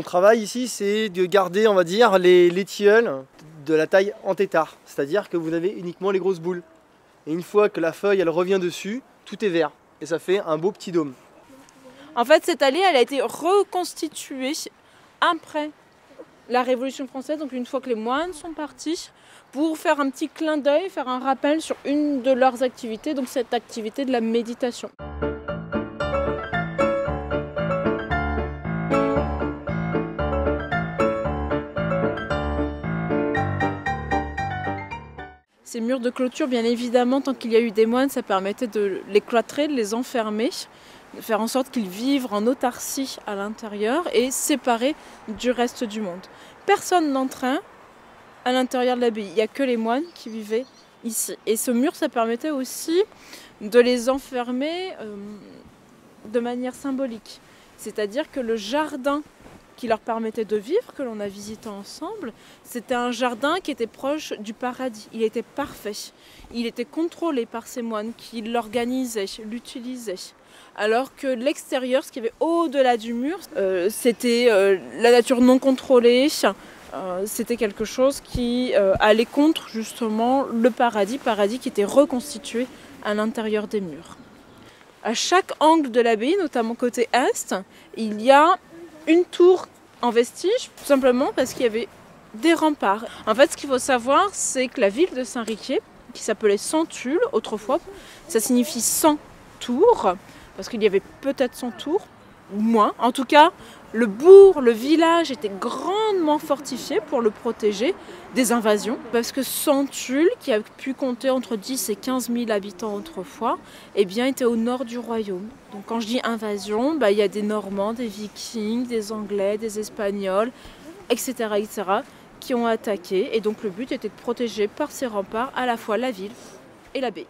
travail ici, c'est de garder, on va dire, les tilleuls de la taille en tétard. C'est-à-dire que vous avez uniquement les grosses boules. Et une fois que la feuille elle revient dessus, tout est vert. Et ça fait un beau petit dôme. En fait, cette allée, elle a été reconstituée après la Révolution française, donc une fois que les moines sont partis, pour faire un petit clin d'œil, faire un rappel sur une de leurs activités, donc cette activité de la méditation. Ces murs de clôture, bien évidemment, tant qu'il y a eu des moines, ça permettait de les cloîtrer, de les enfermer, de faire en sorte qu'ils vivent en autarcie à l'intérieur et séparés du reste du monde. Personne n'entrait à l'intérieur de l'abbaye, il n'y a que les moines qui vivaient ici. Et ce mur, ça permettait aussi de les enfermer de manière symbolique. C'est-à-dire que le jardin qui leur permettait de vivre, que l'on a visité ensemble, c'était un jardin qui était proche du paradis. Il était parfait. Il était contrôlé par ces moines qui l'organisaient, l'utilisaient. Alors que l'extérieur, ce qu'il y avait au-delà du mur, c'était la nature non contrôlée, c'était quelque chose qui allait contre justement le paradis qui était reconstitué à l'intérieur des murs. À chaque angle de l'abbaye, notamment côté est, il y a une tour en vestige, tout simplement parce qu'il y avait des remparts. En fait, ce qu'il faut savoir, c'est que la ville de Saint-Riquier, qui s'appelait Centulle autrefois, ça signifie 100 tours, parce qu'il y avait peut-être 100 tours, ou moins. En tout cas, le bourg, le village était grandement fortifié pour le protéger des invasions, parce que Centulle, qui a pu compter entre 10 et 15 000 habitants autrefois, eh bien, était au nord du royaume. Donc quand je dis invasion, il y a des Normands, des Vikings, des Anglais, des Espagnols, etc., qui ont attaqué. Et donc le but était de protéger par ces remparts à la fois la ville et l'abbaye.